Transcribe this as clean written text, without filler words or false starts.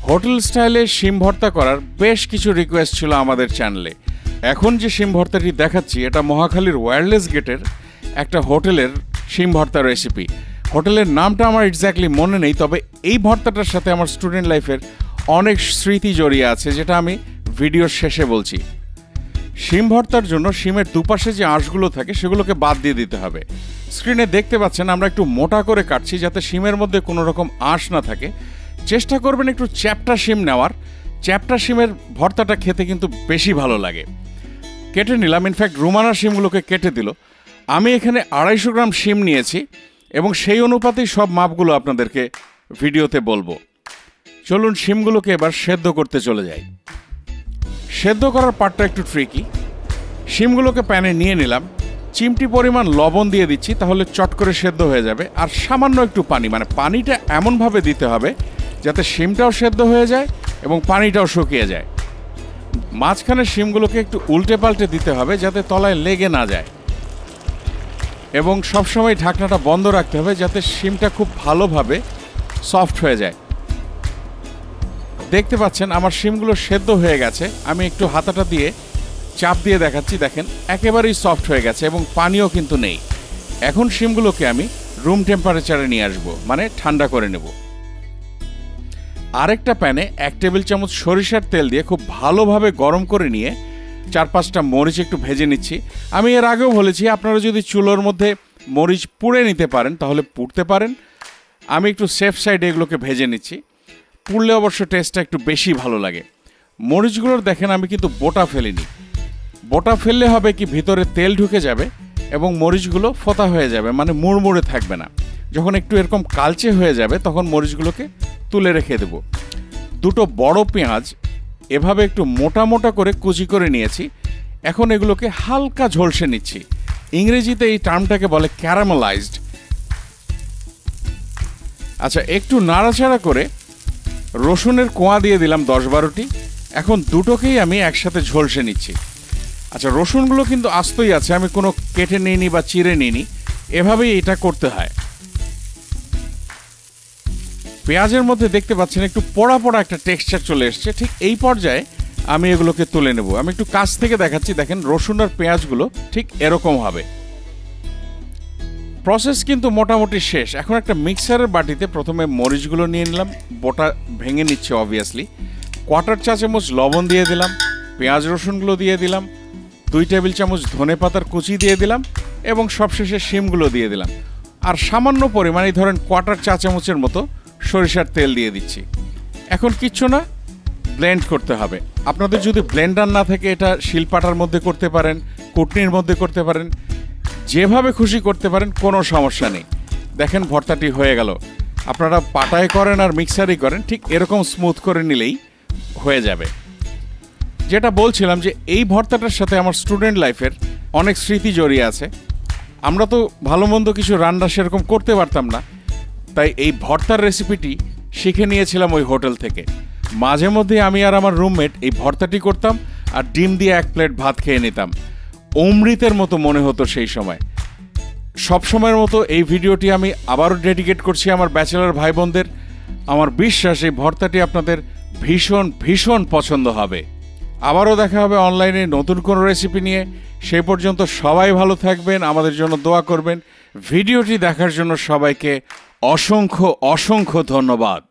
Hotel স্টাইলে শিম ভর্তা করার বেশ কিছু রিকোয়েস্ট ছিল আমাদের চ্যানেলে। এখন যে শিম ভর্তাটি দেখাচ্ছি এটা মহাখালীর ওয়্যারলেস গেটের একটা হোটেলের শিম ভর্তা রেসিপি। হোটেলের নামটা আমার এক্স্যাক্টলি মনে নেই, তবে এই ভর্তাটার সাথে আমার স্টুডেন্ট লাইফের অনেক স্মৃতি জড়িয়ে আছে, যেটা আমি ভিডিওর শেষে বলছি। শিম ভর্তার জন্য শিমের দুপাশে যে আঁশগুলো থাকে সেগুলোকে বাদ দিয়ে দিতে হবে। স্ক্রিনে দেখতে পাচ্ছেন আমরা একটু মোটা করে কাটছি যাতে শিমের মধ্যে কোনো রকম আঁশ না থাকে। চেষ্টা করবেন একটু চ্যাপ্টা শিম নেওয়ার। চ্যাপ্টা শিমের ভর্তাটা খেতে কিন্তু বেশি ভালো লাগে। কেটে নিলাম, ইনফ্যাক্ট রুমানা শিমগুলোকে কেটে দিল। আমি এখানে 250 গ্রাম শিম নিয়েছি এবং সেই অনুপাতেই সব মাপগুলো আপনাদেরকে ভিডিওতে বলবো। চলুন শিমগুলোকে এবার সেদ্ধ করতে চলে যাই। সেদ্ধ করার পার্টটা একটু ট্রিকি। শিমগুলোকে প্যানে নিয়ে নিলাম, চিমটি পরিমাণ লবণ দিয়ে দিচ্ছি, তাহলে চট করে সেদ্ধ হয়ে যাবে। আর সামান্য একটু পানি, মানে পানিটা এমনভাবে দিতে হবে যাতে শিমটাও সেদ্ধ হয়ে যায় এবং পানিটাও শুকিয়ে যায়। মাঝখানে শিমগুলোকে একটু উল্টে পাল্টে দিতে হবে যাতে তলায় লেগে না যায়, এবং সবসময় ঢাকনাটা বন্ধ রাখতে হবে যাতে শিমটা খুব ভালোভাবে সফট হয়ে যায়। দেখতে পাচ্ছেন আমার শিমগুলো সেদ্ধ হয়ে গেছে। আমি একটু হাতাটা দিয়ে চাপ দিয়ে দেখাচ্ছি, দেখেন একেবারেই সফট হয়ে গেছে এবং পানিও কিন্তু নেই। এখন শিমগুলোকে আমি রুম টেম্পারেচারে নিয়ে আসবো, মানে ঠান্ডা করে নেব। আরেকটা প্যানে 1 টেবিল চামচ সরিষার তেল দিয়ে খুব ভালোভাবে গরম করে নিয়ে 4-5টা মরিচ একটু ভেজে নিচ্ছি। আমি এর আগেও বলেছি আপনারা যদি চুলোর মধ্যে মরিচ পুড়ে নিতে পারেন তাহলে পুড়তে পারেন। আমি একটু সেফ সাইডে এগুলোকে ভেজে নিচ্ছি। পুড়লে অবশ্য টেস্টটা একটু বেশি ভালো লাগে। মরিচগুলোর দেখেন আমি কিন্তু বোটা ফেলিনি। বোটা ফেললে হবে কি ভিতরে তেল ঢুকে যাবে এবং মরিচগুলো ফোতা হয়ে যাবে, মানে মুড়মুড়ে থাকবে না। যখন একটু এরকম কালচে হয়ে যাবে তখন মরিচগুলোকে তুলে রেখে দেব। 2টো বড় পেঁয়াজ এভাবে একটু মোটা মোটা করে কুচি করে নিয়েছি। এখন এগুলোকে হালকা ঝলসে নিচ্ছি। ইংরেজিতে এই টার্মটাকে বলে ক্যারামেলাইজড। আচ্ছা, একটু নাড়াচাড়া করে রসুনের কোয়া দিয়ে দিলাম 10-12টি। এখন দুটোকেই আমি একসাথে ঝলসে নিচ্ছি। আচ্ছা, রসুনগুলো কিন্তু আস্তই আছে, আমি কোনো কেটে নিইনি বা চিড়ে নিইনি, এভাবেই এটা করতে হয়। পেঁয়াজের মধ্যে দেখতে পাচ্ছেন একটু পোড়া পোড়া একটা টেক্সচার চলে এসছে। ঠিক এই পর্যায়ে আমি এগুলোকে তুলে নেব। আমি একটু কাছ থেকে দেখাচ্ছি, দেখেন রসুন আর পেঁয়াজগুলো ঠিক এরকম হবে। প্রসেস কিন্তু মোটামুটি শেষ। এখন একটা মিক্সারের বাটিতে প্রথমে মরিচগুলো নিয়ে নিলাম, বোটা ভেঙে নিচ্ছে অবভিয়াসলি। 1/4 চা চামচ লবণ দিয়ে দিলাম, পেঁয়াজ রসুনগুলো দিয়ে দিলাম, 2 টেবিল চামচ ধনে পাতার কুচি দিয়ে দিলাম এবং সবশেষে শিমগুলো দিয়ে দিলাম। আর সামান্য পরিমাণে ধরেন 1/4 চা চামচের মতো সরিষার তেল দিয়ে দিচ্ছি। এখন কিচ্ছু না, ব্লেন্ড করতে হবে। আপনাদের যদি ব্লেন্ডার না থাকে এটা শিলপাটার মধ্যে করতে পারেন, কুটনির মধ্যে করতে পারেন, যেভাবে খুশি করতে পারেন, কোনো সমস্যা নেই। দেখেন ভর্তাটি হয়ে গেল। আপনারা পাটায় করেন আর মিক্সারই করেন, ঠিক এরকম স্মুথ করে নিলেই হয়ে যাবে। যেটা বলছিলাম যে এই ভর্তাটার সাথে আমার স্টুডেন্ট লাইফের অনেক স্মৃতি জড়িয়ে আছে। আমরা তো ভালো মন্দ কিছু রান্না সেরকম করতে পারতাম না, তাই এই ভর্তার রেসিপিটি শিখে নিয়েছিলাম ওই হোটেল থেকে। মাঝে মধ্যে আমি আর আমার রুমমেট এই ভর্তাটি করতাম আর ডিম দিয়ে 1 প্লেট ভাত খেয়ে নিতাম। অমৃতের মতো মনে হতো সেই সময়। সবসময়ের মতো এই ভিডিওটি আমি আবারও ডেডিকেট করছি আমার ব্যাচেলর ভাই বোনদের। আমার বিশ্বাস এই ভর্তাটি আপনাদের ভীষণ ভীষণ পছন্দ হবে। আবারও দেখা হবে অনলাইনে নতুন কোনো রেসিপি নিয়ে। সেই পর্যন্ত সবাই ভালো থাকবেন, আমাদের জন্য দোয়া করবেন। ভিডিওটি দেখার জন্য সবাইকে অসংখ্য অসংখ্য ধন্যবাদ।